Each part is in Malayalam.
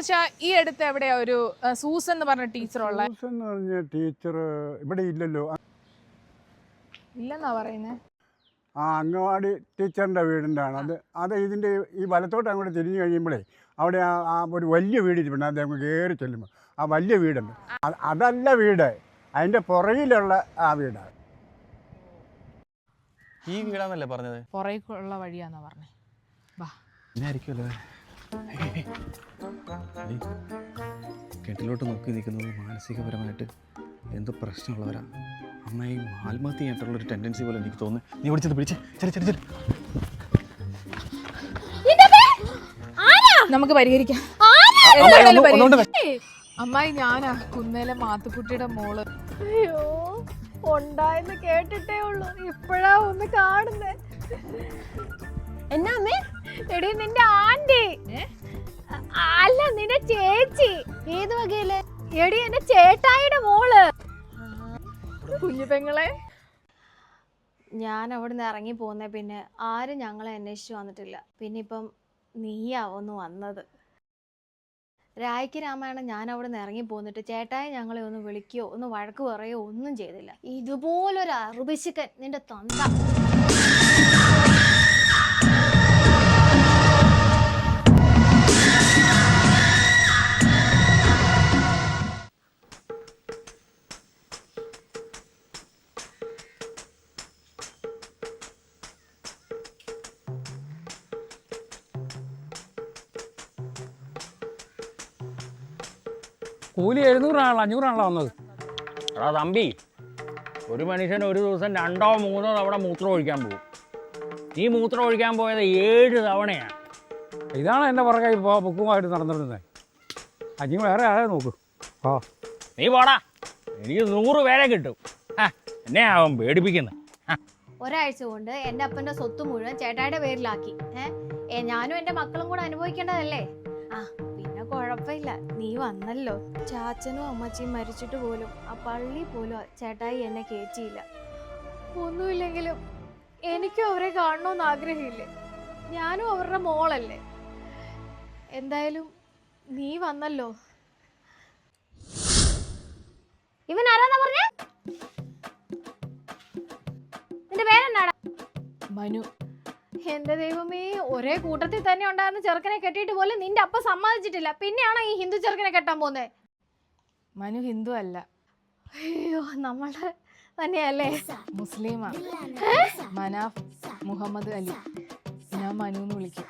അമ്മച്ചാ ഈ അടുത്ത് എവിടെയാ ഒരു സൂസൻ എന്ന് പറഞ്ഞ ടീച്ചറുള്ള? സൂസൻ എന്ന് പറഞ്ഞ ടീച്ചർ ഇവിടെ ഇല്ലല്ലോ. ഇല്ലെന്നാ പറയുന്നേ. ആ അംഗൻവാടി ടീച്ചറിൻ്റെ വീടിൻ്റെ ആണ് അത് ഇതിൻ്റെ ഈ വലത്തോട്ട് അങ്ങോട്ട് തിരിഞ്ഞു കഴിയുമ്പോഴേ അവിടെ ആ ഒരു വലിയ വീട് ഇരിപ്പുണ്ട്. അത് നമുക്ക് കയറി ചെല്ലുമ്പോൾ ആ വലിയ വീടുണ്ട്. അതല്ല വീട്, അതിൻ്റെ പുറകിലുള്ള ആ വീടാണ്. ഈ വീടാന്നല്ലേ പറഞ്ഞത്? പുറകിലുള്ള വഴിയാന്നാ പറഞ്ഞേ. വാ ഇതായിരിക്കുമല്ലോ. കെട്ടിലോട്ട് നോക്കി നിൽക്കുന്നത് മാനസികപരമായിട്ട് എന്ത് പ്രശ്നമുള്ളവരാ. അമ്മായി ആത്മഹത്യ ചെയ്യാനായിട്ടുള്ളൊരു ടെൻഡൻസി പോലെ എനിക്ക് തോന്നുന്നു. നീ വിളിച്ചത് പിടിച്ച് ചെറിയ നമുക്ക് പരിഹരിക്കാം. അമ്മായി ഞാനാ കുന്നേലെ മാത്തുക്കുട്ടിയുടെ മോള്. അയ്യോ ഉണ്ടായെന്ന് കേട്ടിട്ടേ ഉള്ളൂ, ഇപ്പഴാ ഒന്ന് കാണുന്നേ. എന്നാ അമ്മേ? എടി നിന്റെ ആന്റി. അല്ല നിന്റെ ചേച്ചി. ഏത് വകയില്? എടി എന്റെ ചേട്ടായിയുടെ മോള്. കുഞ്ഞു പെങ്ങളെ. ഞാൻ അവിടുന്ന് ഇറങ്ങി പോന്നേ പിന്നെ ആരും ഞങ്ങളെ അന്വേഷിച്ചു വന്നിട്ടില്ല. പിന്നെ ഇപ്പം നീയാ ഒന്ന് വന്നത്. രായ്ക്ക് രാമായണം ഞാൻ അവിടെ നിന്ന് ഇറങ്ങി പോന്നിട്ട് ചേട്ടായി ഞങ്ങളെ ഒന്ന് വിളിക്കുകയോ ഒന്ന് വഴക്ക് പറയുകയോ ഒന്നും ചെയ്തില്ല. ഇതുപോലൊരു അറുപിശുക്കൻ നിന്റെ തൊണ്ട. കൂലി 700 500 വന്നത്. എടാ തമ്പി, ഒരു മനുഷ്യൻ ഒരു ദിവസം 2 3 തവണ മൂത്രം ഒഴിക്കാൻ പോകും. ഈ മൂത്രം ഒഴിക്കാൻ പോയത് 7 തവണയാണ്. ഇതാണ് എൻ്റെ പുറകെ ഇപ്പോൾ ബുക്കുമായിട്ട് നടന്നിരുന്നത്. അജി വേറെ ആരെ നോക്കൂ. ഓ നീ പോടാ, എനിക്ക് 100 പേരെ കിട്ടും. എന്നെ ആവും പേടിപ്പിക്കുന്നത്. ഒരാഴ്ച കൊണ്ട് എൻ്റെ അപ്പൻ്റെ സ്വത്ത് മുഴുവൻ ചേട്ടായിയുടെ പേരിലാക്കി. ഞാനും എൻ്റെ മക്കളും കൂടെ അനുഭവിക്കേണ്ടതല്ലേ? കുഴപ്പമില്ല, നീ വന്നല്ലോ. ചാച്ചനും അമ്മച്ചിയും മരിച്ചിട്ട് പോലും ആ പള്ളി പോലും ചേട്ടായി എന്നെ കയറ്റിയില്ല. ഒന്നുമില്ലെങ്കിലും എനിക്കും അവരെ കാണണമെന്ന് ആഗ്രഹമില്ലേ? ഞാനും അവരുടെ മോളല്ലേ. എന്തായാലും നീ വന്നല്ലോ. ഇവൻ ആരാന്നാ പറഞ്ഞേ? നിന്റെ പേരെന്നാടാ? മനു. എന്റെ ദൈവമേ, ഒരേ കൂട്ടത്തിൽ തന്നെ ഉണ്ടായിരുന്ന ചെറുക്കനെ കെട്ടിയിട്ട് പോലും നിന്റെ അപ്പ സമ്മതിച്ചിട്ടില്ല. പിന്നെയാണോ ഈ ഹിന്ദു ചെറുക്കനെ കെട്ടാൻ പോന്നേ? മനു ഹിന്ദു അല്ല. അയ്യോ, നമ്മള് തന്നെയല്ലേ? മുസ്ലിമാ. മനാഫ് മുഹമ്മദ് അലി. ഞാൻ മനു എന്ന് വിളിക്കും.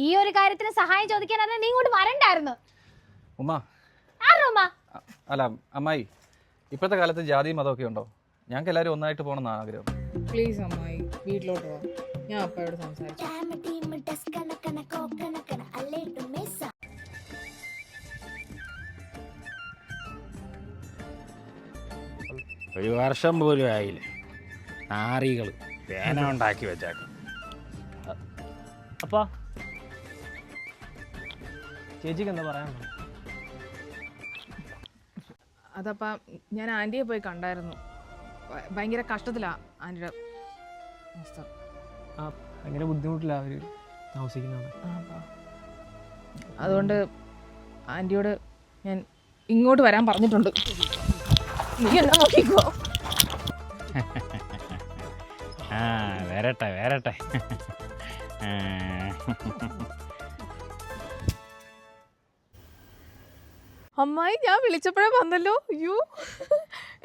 ഈ ഒരു കാര്യത്തിന് സഹായം ചോദിക്കാനല്ല നീ ഇങ്ങോട്ട് വരണ്ടായിരുന്നു. അല്ല അമ്മായി, ഇപ്പോഴത്തെ കാലത്ത് ജാതി മതമൊക്കെ ഉണ്ടോ? ഞങ്ങൾക്ക് എല്ലാവരും ഒന്നായിട്ട് പോകണമെന്ന് ആഗ്രഹം. പ്ലീസ് അമ്മായി, വീട്ടിലോട്ട് പോവാം. ഞാൻ അപ്പയോട് സംസാരിച്ചു. ഒരു വർഷം പോലും ആയില്ലേ, നാറികൾ വേന ഉണ്ടാക്കി വെച്ചേക്കും. അപ്പാ ചേച്ചിക്ക് എന്താ പറയാൻ? അതപ്പാ ഞാൻ ആൻറ്റിയെ പോയി കണ്ടായിരുന്നു. ഭയങ്കര കഷ്ടത്തിലാ ആൻറ്റിയുടെ അവസ്ഥ. ആ ഭയങ്കര ബുദ്ധിമുട്ടില്ല അവർ താമസിക്കുന്നതാണ്. അതുകൊണ്ട് ആൻറ്റിയോട് ഞാൻ ഇങ്ങോട്ട് വരാൻ പറഞ്ഞിട്ടുണ്ട്. നീ എന്നെ നോക്കിക്കോ. വരട്ടെ. അമ്മായി, ഞാൻ വിളിച്ചപ്പോഴേ വന്നല്ലോ. അയ്യോ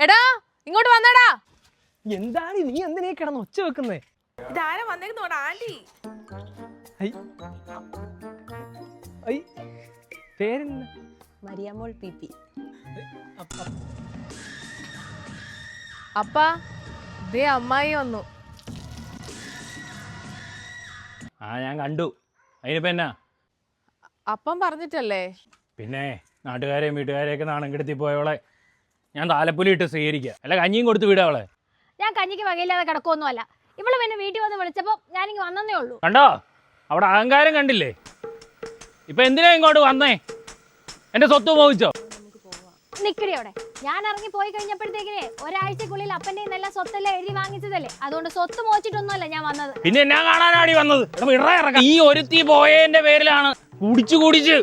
എടാ, ഇങ്ങോട്ട് വന്നടാ. എന്താണ് നീ എന്തിനാ കിടന്ന് ഒച്ച വെക്കുന്നേ? ഇതാരാ വന്നേക്കുന്നോടാ? ആൻറ്റി. പേരെന്താ? മരിയാമോൾ പിപി. അപ്പാ ദേ അമ്മായി വന്നു. ഞാൻ കണ്ടു. അതിനിപ്പോ എന്നാ? അപ്പം പറഞ്ഞിട്ടല്ലേ? പിന്നെ നാട്ടുകാരെയും വീട്ടുകാരെയൊക്കെ നാണം കെടുത്തി പോയവളെ ഞാൻ താലപ്പൊലി ഇട്ട് സ്വീകരിക്കുക, അല്ല കഞ്ഞിയും കൊടുത്ത് വിടാ അവളെ. ഞാൻ കഞ്ഞിക്ക് വകയില്ലാതെ കിടക്കൊന്നും അല്ല. ഇവള് പിന്നെ വീട്ടിൽ വന്ന് വിളിച്ചപ്പോ ഞാനിങ്ങ് വന്നേ ഉള്ളൂ. കണ്ടോ അവിടെ അഹങ്കാരം കണ്ടില്ലേ? ഇപ്പൊ എന്തിനാ ഇങ്ങോട്ട് വന്നേ? എന്റെ സ്വത്ത് മോഹിച്ചോ? നിക്കടി അവിടെ. ഞാൻ ഇറങ്ങി പോയി കഴിഞ്ഞപ്പോഴത്തേക്കിനെ ഒരാഴ്ചക്കുള്ളിൽ അപ്പന്റെ എല്ലാം സ്വത്തെല്ലാം എഴുതി വാങ്ങിച്ചതല്ലേ, അതുകൊണ്ട് സ്വത്ത് മോച്ചിട്ടൊന്നുമല്ല ഞാൻ വന്നത്. പിന്നെ എന്നാ കാണാനാടി വന്നത്? ഈ ഒരുത്തി പോയതിന്റെ പേരിലാണ് കുടിച്ച്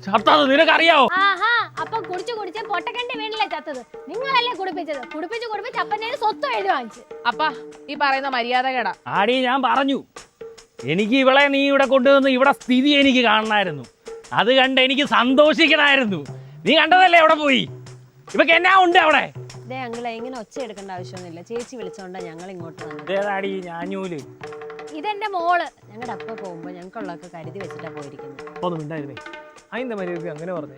ചത്തത്, നിനക്കറിയാവോ? ആഹാ, അപ്പൊ കുടിച്ച് പൊട്ടക്കണ്ടി വീണില്ലേ ചത്തത്? നിങ്ങളല്ലേ കുടിപ്പിച്ചത്? കുടിപ്പിച്ച് അപ്പന്റെ സ്വത്ത് എഴുതി വാങ്ങിച്ചു. അപ്പാ ഈ പറയുന്ന മര്യാദ കേടാ. ആടി ഞാൻ പറഞ്ഞു, എനിക്ക് ഇവളെ നീ ഇവിടെ കൊണ്ടുവന്ന് ഇവിടെ സ്ഥിതി എനിക്ക് കാണണമായിരുന്നു. അത് കണ്ട് എനിക്ക് സന്തോഷിക്കണമായിരുന്നു. നീ കണ്ടതല്ലേ അവിടെ പോയി? ഇവക്ക് എന്നാ ഉണ്ട് അവിടെ? അങ്കിളെ ഇങ്ങനെ ഒച്ച എടുക്കേണ്ട ആവശ്യമൊന്നുമില്ല. ചേച്ചി വിളിച്ചോണ്ടാ ഞങ്ങൾ ഇങ്ങോട്ട് വന്നത്. ഏതാടി ഞാഞ്ഞൂല്? ഇതെന്റെ മോള്. ഞങ്ങളുടെ അപ്പ പോകുമ്പോ ഞങ്ങൾക്കുള്ളതൊക്കെ കരുതി വെച്ചിട്ടാ പോയിരിക്കുന്നത്. ഒന്നും ഉണ്ടായിരുന്നേ. അതിന്റെ മര്യാദ അങ്ങനെ പറഞ്ഞേ.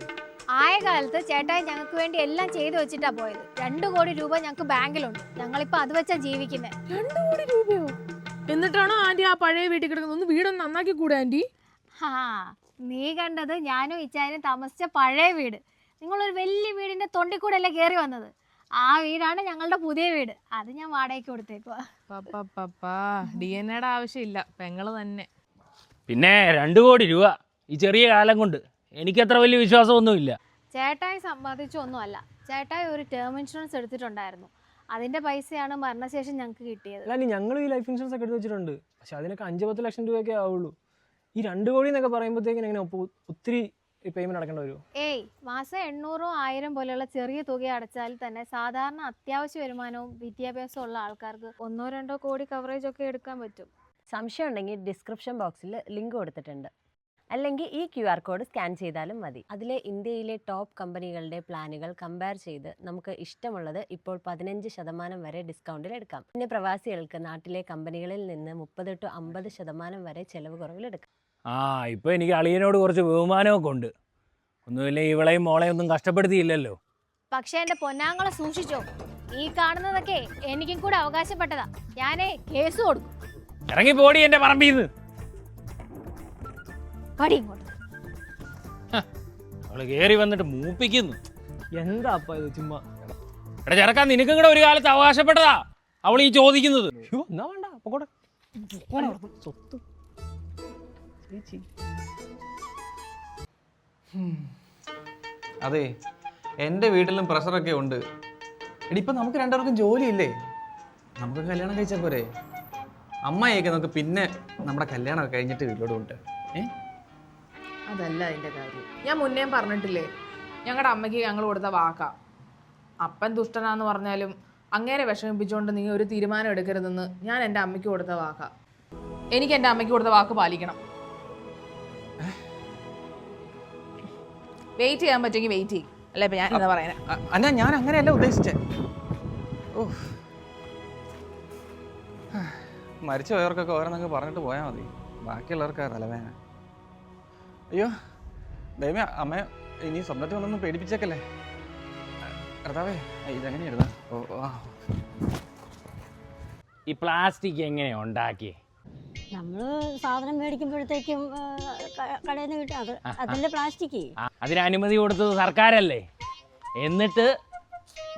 ആയ കാലത്ത് ചേട്ടായി ഞങ്ങൾക്ക് വേണ്ടി എല്ലാം ചെയ്തു വെച്ചിട്ടാ പോയത്. 2 കോടി രൂപ ഞങ്ങൾക്ക് ബാങ്കിലുണ്ട്. ഞങ്ങളിപ്പോ അത് വെച്ചാ ജീവിക്കുന്നത്. 2 കോടി രൂപയോ? എന്നിട്ടാണോ ആന്റി ആ പഴയ വീട്ടിൽ കിടക്കുന്നത്? ഒന്ന് വീടൊന്ന് നന്നാക്കി കൂടെ ആന്റി? ഹാ, നീ കണ്ടത് ഞാനും ഇച്ചാനും താമസിച്ച പഴയ വീട്. നിങ്ങളൊരു വലിയ വീടിന്റെ തൊണ്ടിക്കൂടെ അല്ലേ കയറി വന്നത്. ആ വീടാണ് ഞങ്ങളുടെ പുതിയ വീട്. അത് ഞാൻ വാടകയ്ക്ക് കൊടുത്തേക്കുവാ. DNA ആവശ്യമില്ല, പെങ്ങള് തന്നെ. പിന്നെ 2 കോടി രൂപ ഈ ചെറിയ കാലം കൊണ്ട് എനിക്കത്ര വലിയ വിശ്വാസമൊന്നുമില്ല. ചേട്ടായി സമ്പാദിച്ചൊന്നുമല്ല. ചേട്ടായി ഒരു ടേം ഇൻഷുറൻസ് എടുത്തിട്ടുണ്ടായിരുന്നു. അതിന്റെ പൈസയാണ് മരണശേഷം ഞങ്ങൾക്ക് കിട്ടിയത്. അല്ല, ഞങ്ങൾ ഈ ലൈഫ് ഇൻഷുറൻസ് ഒക്കെ എടുത്ത് വെച്ചിട്ടുണ്ട്. പക്ഷെ അതിനൊക്കെ 5-10 ലക്ഷം രൂപയൊക്കെ ആവുള്ളൂ. ഈ 2 കോടി എന്നൊക്കെ പറയുമ്പോഴത്തേക്കിന് എങ്ങനെ ഒത്തിരി പേയ്മെന്റ് അടക്കേണ്ടി വരുമോ? ഏയ്, മാസം 800 1000 പോലെയുള്ള ചെറിയ തുക അടച്ചാൽ തന്നെ സാധാരണ അത്യാവശ്യ വരുമാനവും വിദ്യാഭ്യാസവും ഉള്ള ആൾക്കാർക്ക് 1-2 കോടി കവറേജ് ഒക്കെ എടുക്കാൻ പറ്റും. സംശയം ഉണ്ടെങ്കിൽ ഡിസ്ക്രിപ്ഷൻ ബോക്സിൽ ലിങ്ക് കൊടുത്തിട്ടുണ്ട്. അല്ലെങ്കിൽ ഈ QR കോഡ് സ്കാൻ ചെയ്താലും മതി. അതിലെ ഇന്ത്യയിലെ ടോപ്പ് കമ്പനികളുടെ പ്ലാനുകൾ കമ്പയർ ചെയ്ത് നമുക്ക് ഇഷ്ടമുള്ളത് ഇപ്പോൾ 15% വരെ ഡിസ്കൗണ്ടിൽ എടുക്കാം. പിന്നെ പ്രവാസികൾക്ക് നാട്ടിലെ കമ്പനികളിൽ നിന്ന് 30 to 50% വരെ ചെലവ് കുറവിലെടുക്കാം. ഇപ്പൊ എനിക്ക് അളിയനോട് കുറച്ച് ബഹുമാനമൊക്കെ ഉണ്ട്. ഒന്നുമില്ല, ഇവളെയും മോളെയും ഒന്നും കഷ്ടപ്പെടുത്തിയില്ലല്ലോ. പക്ഷെ എന്റെ പൊന്നാങ്ങളെ സൂക്ഷിച്ചോ, ഈ കാണുന്നതൊക്കെ എനിക്കും കൂടെ അവകാശപ്പെട്ടതാ. ഞാനേ കേസ് കൊടുക്കും. ഇറങ്ങി പോടി എന്റെ പറമ്പീന്ന്. പടി ഇങ്ങോട്ട്. അവള് കേറി വന്നിട്ട് മൂപ്പിക്കുന്നു. എന്താ അപ്പ ഇത് ചുമ്മാ? എടാ ചെറുക്കാൻ, നിനക്കും കൂടെ ഒരു കാലത്ത് അവകാശപ്പെട്ടതാ അവൾ ഈ ചോദിക്കുന്നത്. എന്നാ വേണ്ട പൊക്കോട്ടെ. സ്വത്ത് ചേച്ചി. അതെ, എൻ്റെ വീട്ടിലും പ്രഷറൊക്കെ ഉണ്ട്. എടി ഇപ്പം നമുക്ക് 2 പേർക്കും ജോലിയില്ലേ? നമുക്ക് കല്യാണം കഴിച്ചാൽ പോരെ? അമ്മയൊക്കെ നമുക്ക് പിന്നെ നമ്മുടെ കല്യാണം കഴിഞ്ഞിട്ട് വീട്ടിലോട്ട് കൊണ്ട്. അതല്ല അതിന്റെ കാര്യം. ഞാൻ മുന്നേ പറഞ്ഞിട്ടില്ലേ, ഞങ്ങളുടെ അമ്മയ്ക്ക് ഞങ്ങൾ കൊടുത്ത വാക്കാ. അപ്പൻ ദുഷ്ടനാന്ന് പറഞ്ഞാലും അങ്ങനെ വിഷമിപ്പിച്ചുകൊണ്ട് നീ ഒരു തീരുമാനം എടുക്കരുതെന്ന് ഞാൻ എൻ്റെ അമ്മയ്ക്ക് കൊടുത്ത വാക്കാ. എനിക്ക് എൻ്റെ അമ്മയ്ക്ക് കൊടുത്ത വാക്ക് പാലിക്കണം. വെയിറ്റ് ചെയ്യാൻ പറ്റുമെങ്കിൽ വെയിറ്റ് ചെയ്യും. അല്ലേ ഇപ്പം ഞാൻ എന്താ പറയാനാ? അല്ല, ഞാൻ അങ്ങനെയല്ല ഉദ്ദേശിച്ചേ. ഓ, മരിച്ചു പോയവർക്കൊക്കെ ഓരോന്നൊക്കെ പറഞ്ഞിട്ട് പോയാൽ മതി. ബാക്കിയുള്ളവർക്ക് തലവേദന. അയ്യോ ദൈവമേ, അമ്മ ഇനി സ്വപ്നത്തിൽ ഒന്നൊന്നും പേടിപ്പിച്ചേക്കല്ലേ. കർത്താവേ, ഇതെങ്ങനെയായിരുന്നു? ഈ പ്ലാസ്റ്റിക് എങ്ങനെയാ ഉണ്ടാക്കിയേ? നമ്മള് സാധനം മേടിക്കുമ്പോഴത്തേക്കും കടയിൽ നിന്ന് കിട്ടും. അത് അതിന്റെ പ്ലാസ്റ്റിക്. അതിന് അനുമതി കൊടുത്തത് സർക്കാരല്ലേ? എന്നിട്ട്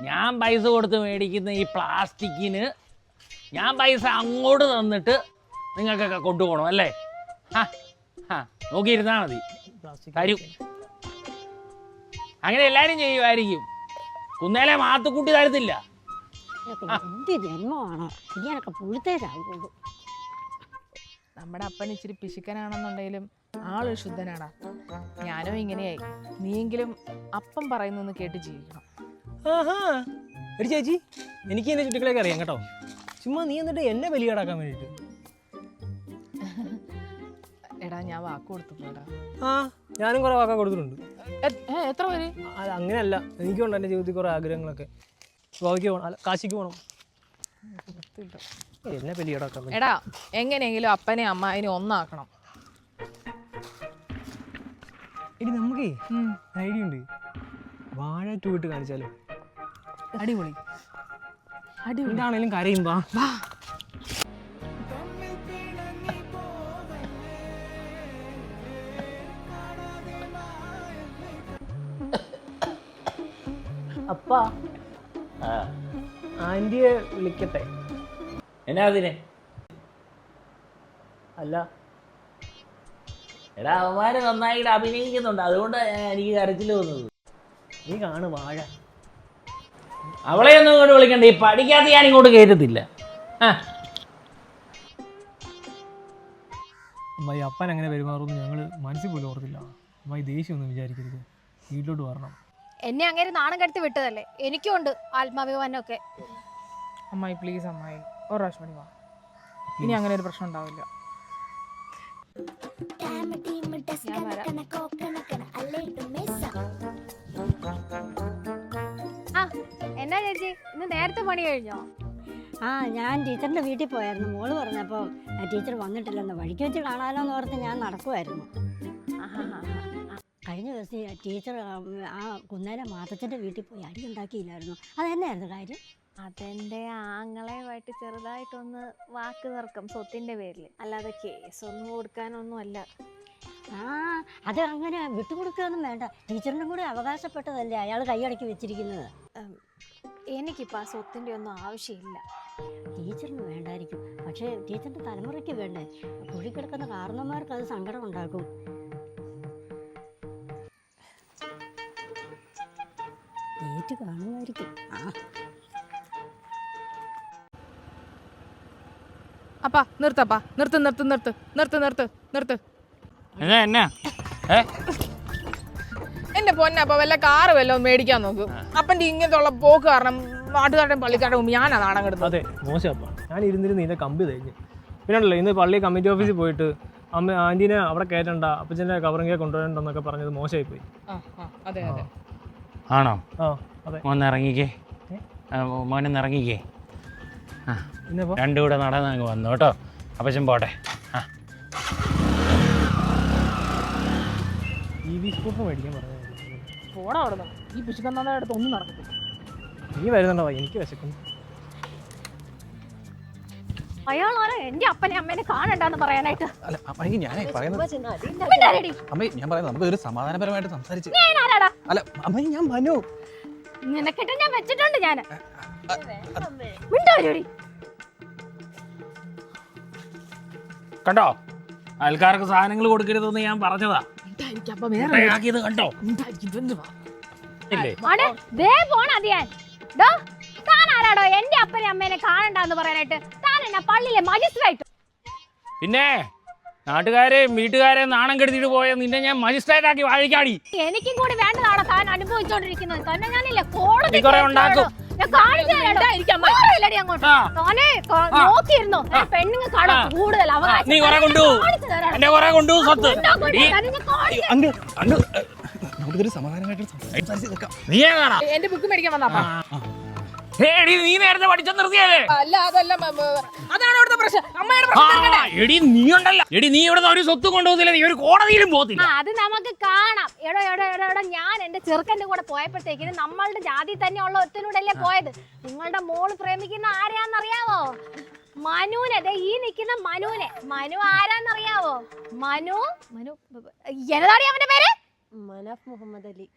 ഞാൻ പൈസ കൊടുത്ത് മേടിക്കുന്ന ഈ പ്ലാസ്റ്റിക്കിന് ഞാൻ പൈസ അങ്ങോട്ട് തന്നിട്ട് നിങ്ങൾക്കൊക്കെ കൊണ്ടുപോകണം അല്ലേ? നോക്കിയിരുന്നാൽ മതി, തരും. അങ്ങനെ എല്ലാവരും ചെയ്യുമായിരിക്കും. കുന്നേലെ മാത്തുക്കുട്ടി തരത്തില്ല. എന്ത് ജന്മമാണോ ഇങ്ങനൊക്കെ പുഴുത്തേരാകുള്ളൂ. നമ്മുടെ അപ്പൻ ഇച്ചിരി പിശുക്കനാണെന്നുണ്ടെങ്കിലും ആളൊരു ശുദ്ധനാടാ. ഞാനോ ഇങ്ങനെയായി. നീയെങ്കിലും അപ്പം പറയുന്നൊന്ന് കേട്ട് ജീവിക്കണം. ഒരു ചേച്ചി, എനിക്ക് എന്നെ ചുറ്റിക്കളൊക്കെ അറിയാം കേട്ടോ. ചുമ്മാ നീ എന്നിട്ട് എന്നെ ബലികേടാക്കാൻ വേണ്ടിയിട്ട്. എടാ, ഞാൻ വാക്ക് കൊടുത്തിട്ടുണ്ടാ. ഞാനും കുറെ വാക്കാ കൊടുത്തിട്ടുണ്ട്. എത്ര പേര്? അത് അങ്ങനെയല്ല, എനിക്കുണ്ട് എൻ്റെ ജീവിതത്തിൽ കുറെ ആഗ്രഹങ്ങളൊക്കെ. ഗോവയ്ക്ക് പോകണം, അല്ല കാശിക്ക് പോകണം. എന്നെ ബലികേടാക്കാൻ. എടാ, എങ്ങനെയെങ്കിലും അപ്പനെ അമ്മായിനെ ഒന്നാക്കണം. ഇനി നമുക്കേ ഐഡിയ ഉണ്ട്. വാഴ 2 ഇട്ട് കാണിച്ചാലോ? അടിപൊളി. എന്താണേലും കരയുമ്പോ അപ്പ ആന്റിയെ വിളിക്കട്ടെ? എന്നാ അതിനെ? അല്ല, എടാ, അവന്മാര് നന്നായിട്ട് അഭിനയിക്കുന്നുണ്ട്, അതുകൊണ്ട് എനിക്ക് കരച്ചിൽ വന്നത്. നീ കാണു വാഴ. അവളെ ഒന്നും ഇങ്ങോട്ട് വിളിക്കണ്ട, ഈ പഠിക്കാത്ത ഞാൻ ഇങ്ങോട്ട് കയറ്റത്തില്ല. ആ അമ്മായി അപ്പൻ അങ്ങനെ പെരുമാറുമെന്ന് ഞങ്ങൾ മനസ്സിൽ പോലും ഓർത്തില്ല. അമ്മായി ദേഷ്യമൊന്നും വിചാരിക്കരുത്, വീട്ടിലോട്ട് വരണം. എന്നെ അങ്ങനെ നാണം കെടുത്തി വിട്ടതല്ലേ, എനിക്കും ഉണ്ട് ആത്മാഭിമാനമൊക്കെ. അമ്മായി പ്ലീസ് അമ്മായി, ഒരു പ്രാവശ്യം കൂടി വാ, ഇനി അങ്ങനെ ഒരു പ്രശ്നം ഉണ്ടാവില്ല. ഞാൻ വരാം. ആ എന്നാ ചേച്ചി, ഇന്ന് നേരത്തെ പണി കഴിഞ്ഞോ? ആ ഞാൻ ടീച്ചറിൻ്റെ വീട്ടിൽ പോയായിരുന്നു. മോള് പറഞ്ഞപ്പോൾ ടീച്ചർ വന്നിട്ടില്ലെന്ന്, വഴിക്ക് വെച്ച് കാണാലോ എന്ന് ഓർത്ത് ഞാൻ നടക്കുമായിരുന്നു. കഴിഞ്ഞ ദിവസം ടീച്ചർ ആ കുന്നേലെ മാത്തച്ഛൻ്റെ വീട്ടിൽ പോയി അടി ഉണ്ടാക്കിയില്ലായിരുന്നു. അതെന്നായിരുന്നു കാര്യം? അതെന്റെ ആങ്ങളെയുമായിട്ട് ചെറുതായിട്ടൊന്ന് വാക്ക് തർക്കം സ്വത്തിന്റെ പേരിൽ, അല്ലാതെ കേസൊന്നും കൊടുക്കാനൊന്നും അല്ല. ആ അത് അങ്ങനെ വിട്ടുകൊടുക്കുകയൊന്നും വേണ്ട. ടീച്ചറിൻ്റെ കൂടെ അവകാശപ്പെട്ടതല്ലേ അയാൾ കൈയടക്കി വെച്ചിരിക്കുന്നത്. എനിക്കിപ്പോൾ ആ സ്വത്തിൻ്റെ ഒന്നും ആവശ്യമില്ല. ടീച്ചറിന് വേണ്ടായിരിക്കും, പക്ഷേ ടീച്ചറിൻ്റെ തലമുറയ്ക്ക് വേണ്ടേ? കുഴിക്കിടക്കുന്ന കാരണന്മാർക്ക് അത് സങ്കടം ഉണ്ടാക്കും. ഏറ്റ് കാണുമായിരിക്കും. ആ അപ്പാ നിർത്തപ്പാ, നിർത്ത് നിർത്ത് നിർത്ത് നിർത്ത് നിർത്ത് നിർത്ത്. എന്നാ എന്റെ പൊന്നപ്പ വല്ല കാറ് വല്ലതും മേടിക്കാൻ നോക്കും. അപ്പൻ്റെ ഇങ്ങനത്തെ ഉള്ള പോക്ക് കാരണം നാട്ടുകാരുടെയും പള്ളിക്കാരുടെ മുമ്പ് ഞാനാ നാണം കെടുത്തത്. അതെ മോശം. ഞാൻ ഇരുന്നിരുന്ന് ഇതിൻ്റെ കമ്പി തേഞ്ഞ്. പിന്നെ ഉണ്ടല്ലോ ഇന്ന് പള്ളി കമ്മിറ്റി ഓഫീസിൽ പോയിട്ട് ആൻറ്റീനെ അവിടെ കയറ്റണ്ട, അപ്പച്ചൻ്റെ കവറിങ്ങെ കൊണ്ടുവരണ്ടെന്നൊക്കെ പറഞ്ഞത് മോശമായിപ്പോയി. അതെ അതെ. ആണോ? ആ അതെ. മോനിറങ്ങിക്കേ, മോനൊന്നിറങ്ങിക്കേ. ആ പിന്നെ രണ്ടും കൂടെ നടന്നങ്ങ് വന്നു കേട്ടോ. അപ്പച്ചൻ പോട്ടെ. ആ TV സ്കൂട്ടർ മേടിക്കാൻ പറഞ്ഞു. പോടാ അവിടെ നിന്ന്, ഈ പിശുക്കന്നാടെ അടുത്ത് ഒന്നും നടക്കത്തില്ല. നീ വരുന്നുണ്ടോ? എനിക്ക് വിശക്കുന്നു. അയാളാണ് എന്റെ അപ്പനെ അമ്മേനെ കാണണ്ടെന്ന് പറയാനായിട്ട്. അല്ല അമ്മായി ഞാനേ പറയുന്നത്, മിണ്ടാതിരി. അമ്മായി ഞാൻ പറയുന്നത് നമുക്ക് ഒരു സമാധാനപരമായിട്ട് സംസാരിച്ച്. നീ അതിനാരാടാ? അല്ല അമ്മായി ഞാൻ മനു. നിനക്കിട്ട് ഞാൻ വെച്ചിട്ടുണ്ട് ഞാൻ. മിണ്ടാതിരി. കണ്ടോ, അയൽക്കാർക്ക് സാധനങ്ങൾ കൊടുക്കരുതെന്ന് ഞാൻ പറഞ്ഞതാ. ആക്കിയത് കണ്ടോ? ഇല്ലേ? ദേ പോണത് ഞാൻ. ഡോ, താൻ ആരാടോ എന്റെ അപ്പനെ അമ്മേനെ കാണണ്ടെന്ന് പറയാനായിട്ട്? താൻ എന്നാ പള്ളിയിലെ മജിസ്ട്രേറ്റ്? പിന്നെ നാട്ടുകാരെയും വീട്ടുകാരെയും നാണം കെടുത്തിട്ട് പോയ നിന്നെ ഞാൻ മജിസ്ട്രേറ്റ് ആക്കി വാഴിക്കാടി. എനിക്കും കൂടി വേണ്ടതാണോ താൻ അനുഭവിച്ചോണ്ടിരിക്കുന്നത്? തന്നെ ഞാനില്ലേ കോടതി കുറെ ഉണ്ടാക്കും. ഞാൻ കാണിച്ചു തരാടി അങ്ങോട്ട്. താനെ നോക്കിയിരുന്നോ? പെണ്ണുങ്ങൾ കാണാൻ കൂടുതൽ അവകാശം. നീ കുറെ കൊണ്ടു, എന്റെ കുറെ കൊണ്ടു സ്വത്ത്. നമുക്കിതൊരു സമാധാനമായിട്ട് സംസാരിച്ച് നിൽക്കാം. നീ കാണാ എന്റെ ബുക്ക് മേടിക്കാൻ വന്നപ്പാ. എടി നീ നേരത്തെ പഠിച്ച നിർത്തിയല്ലേ? അല്ല അതല്ല, അതാണ് ഇവിടുത്തെ പ്രശ്നം. അമ്മയുടെ പ്രശ്നം. എടി നീ ഉണ്ടല്ലോ, എടി നീ ഇവിടുന്ന് ഒരു സ്വത്ത് കൊണ്ടുപോകത്തില്ല, നീ ഒരു കോടതിയിലും പോകത്തില്ല. അത് നമുക്ക് കാണാം. എടോ എടോ എടോ എടോ, ഞാൻ എന്റെ ചെറുക്കന്റെ കൂടെ പോയപ്പോഴത്തേക്കിന് നമ്മളുടെ ജാതി തന്നെയുള്ള ഒരുത്തനൂടെ അല്ലേ പോയത്. നിങ്ങളുടെ മോള് പ്രേമിക്കുന്ന ആരെയാന്നറിയാവോ? മനുവിനെ. ദേ ഈ നിൽക്കുന്ന മനുവിനെ. മനു ആരാന്നറിയാവോ? മനു എന്നതാടി അവന്റെ പേര്? മനാഫ് മുഹമ്മദ് അലി.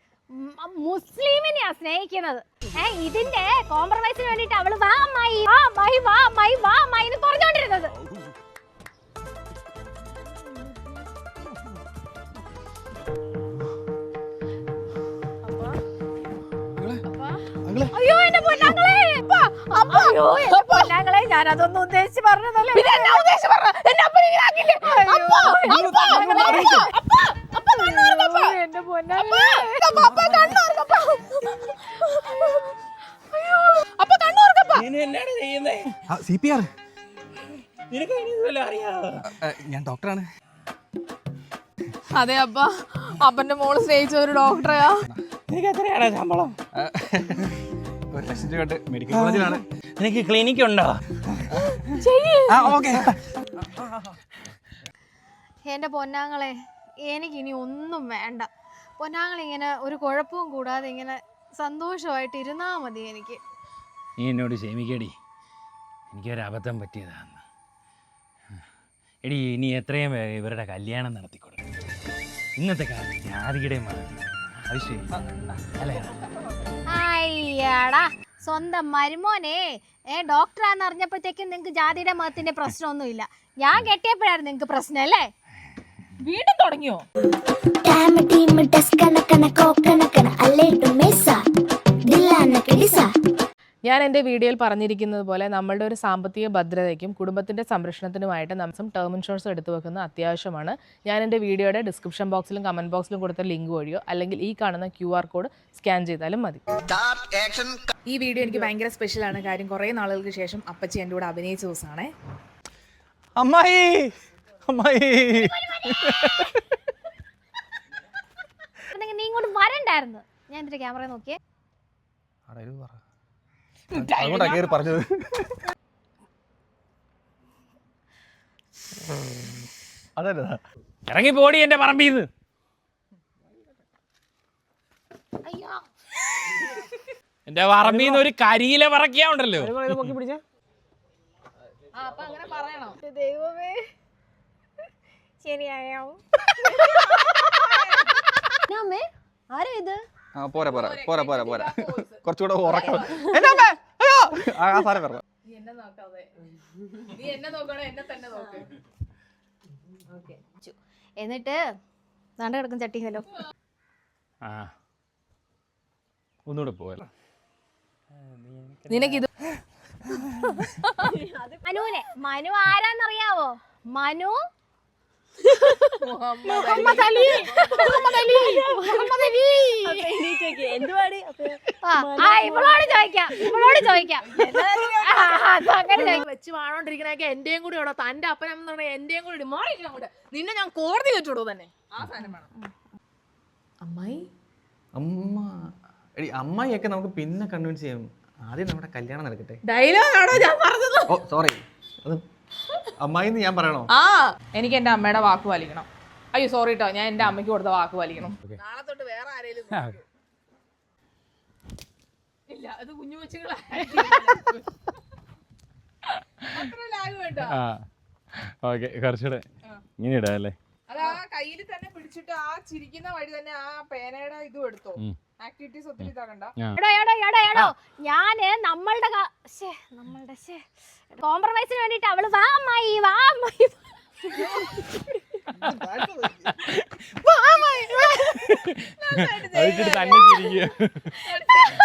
മുസ്ലിമിനെയാ സ്നേഹിക്കുന്നത്. ഇതിന്റെ കോംപ്രമൈസിന് വേണ്ടിട്ട് അവള് വാ അമ്മായി, വാ അമ്മായി, വാ അമ്മായി, വാ അമ്മായി എന്ന് പറഞ്ഞോണ്ടിരുന്നത്. അയ്യോ എന്റെ പൊന്നാങ്ങളെ, അയ്യോ എന്റെ പൊന്നാങ്ങളെ, ഞാൻ അതൊന്നും ഉദ്ദേശിച്ച് പറഞ്ഞതല്ലേ. എന്റെ പൊന്നാങ്ങളെ, CPR. അറിയാവോ? ഞാൻ ഡോക്ടറാണ്. അതെ അപ്പ, അപ്പന്റെ മോള് സ്നേഹിച്ച ഒരു ഡോക്ടറെയാ. നിനക്ക് എത്രയാണ് ശമ്പളം? 1,00,000 രൂപ മെഡിക്കൽ കോളേജിലാണ്. നിനക്ക് ക്ലിനിക്ക് ഉണ്ടോ? ഓക്കെ. എന്റെ പൊന്നാങ്ങളെ, എനിക്കിനി ഒന്നും വേണ്ട. പൊന്നാങ്ങളിങ്ങനെ ഒരു കുഴപ്പവും കൂടാതെ ഇങ്ങനെ സന്തോഷമായിട്ട് ഇരുന്നാ മതി എനിക്ക്. നീ എന്നോട് ക്ഷമിക്കടി, എനിക്കൊരബദ്ധം പറ്റിയതാണ്. എടി ഇനി എത്രയും വേഗം ഇവരുടെ കല്യാണം നടത്തിക്കൊടുക്കും. ഇന്നത്തെ കാലത്ത് ജാതിയുടെ ആവശ്യമില്ല അല്ലേ? അയ്യാടാ, സ്വന്തം മരുമോനെ ഡോക്ടറാന്ന് അറിഞ്ഞപ്പോഴത്തേക്കും നിങ്ങക്ക് ജാതിയുടെ മതത്തിന്റെ പ്രശ്നമൊന്നുമില്ല. ഞാൻ കെട്ടിയപ്പോഴായിരുന്നു നിങ്ങക്ക് പ്രശ്നം അല്ലേ? വീണ്ടും തുടങ്ങിയോ? ഞാൻ എൻ്റെ വീഡിയോയിൽ പറഞ്ഞിരിക്കുന്നത് പോലെ നമ്മളുടെ ഒരു സാമ്പത്തിക ഭദ്രതയ്ക്കും കുടുംബത്തിൻ്റെ സംരക്ഷണത്തിനുമായിട്ട് നമ്മൾ ടേം ഇൻഷുറൻസ് എടുത്തു വെക്കുന്നത് അത്യാവശ്യമാണ്. ഞാൻ എൻ്റെ വീഡിയോയുടെ ഡിസ്ക്രിപ്ഷൻ ബോക്സിലും കമൻറ്റ് ബോക്സിലും കൊടുത്ത ലിങ്ക് വഴിയോ അല്ലെങ്കിൽ ഈ കാണുന്ന QR കോഡ് സ്കാൻ ചെയ്താലും മതി. ഈ വീഡിയോ എനിക്ക് ഭയങ്കര സ്പെഷ്യലാണ്. കാര്യം കുറേ നാളുകൾക്ക് ശേഷം അപ്പച്ചി എൻ്റെ കൂടെ അഭിനയിച്ച ദിവസമാണേ. അമ്മായി അമ്മായി നീ ഇങ്ങോട്ട് വരണ്ടായിരുന്നു. ഞാൻ എന്റെ ക്യാമറ നോക്കിയേ. അതുകൊണ്ടാ കേറി പറഞ്ഞത്. അതല്ല ഇറങ്ങി പോടി എൻ്റെ പറമ്പീന്ന്. എൻ്റെ പറമ്പീന്ന് ഒരു കരിയില പറക്കിയാണ്ടല്ലോ. പൊക്കി പിടിച്ചേ. അപ്പൊ അങ്ങനെ പറയണം. ദൈവമേ ശരിയായോ? അമ്മേ ആരാ ഇത്? പോരാ പോരാ പോരാ പോരാ പോരാ കുറച്ചുകൂടെ ഉറക്കം. ആ സാരം പറഞ്ഞു. നീ എന്നെ നോക്കാതെ നീ എന്നെ നോക്കണോ എന്നെ തന്നെ നോക്ക്. എന്നിട്ട് നാണ്ട കിടക്കും ചട്ടി. ഹലോ ആ ഒന്നുകൂടെ പോയല്ലോ. നിനക്കിത് മനുവിനെ മനു ആരാന്നറിയാവോ? മനു ഇവളോട് ചോദിക്കാം. വെച്ച് വാണോണ്ടിരിക്കണൊക്കെ എന്റെയും കൂടി ഉണ്ടോ? തന്റെ അപ്പനെന്ന് പറഞ്ഞാൽ എന്റെയും കൂടി മാറിയില്ല അങ്ങോട്ട്. നിന്നെ ഞാൻ കോടതി വെച്ചോടൂ തന്നെ. ആ സാധനം വേണം. അമ്മായി അമ്മായിയൊക്കെ നമുക്ക് പിന്നെ കൺവിൻസ് ചെയ്യാം. ആദ്യം നമ്മുടെ കല്യാണം നടക്കട്ടെ. ഡയലോഗാണോ ഞാൻ പറഞ്ഞത്? ഓ സോറി, അത് അമ്മായിന്ന് ഞാൻ പറയണോ? ആ എനിക്ക് എന്റെ അമ്മയുടെ വാക്ക് പാലിക്കണം. അയ്യോ സോറി കേട്ടോ, ഞാൻ എന്റെ അമ്മയ്ക്ക് കൊടുത്ത വാക്ക് പാലിക്കണം. നാളെ തൊട്ട് വേറെ ആരെങ്കിലും ഇല്ല. അത് കുഞ്ഞു കൊച്ചുങ്ങളെ ഓക്കെ കുറച്ചുകൂടെ ഇങ്ങനെ ഇടാം അല്ലേ? അത് ആ കയ്യിൽ തന്നെ പിടിച്ചിട്ട് ആ ചിരിക്കുന്ന വഴി തന്നെ ആ പേനയുടെ ഇതും എടുത്തോ. ആക്ടിവിറ്റീസ് ഒത്തിരി തകണ്ട. എടോ ഞാന് നമ്മളുടെ കോംപ്രമൈസിന് വേണ്ടിട്ട് അവള് വാ അമ്മായി വാ അമ്മായി തന്നെ ചിരിക്കുക.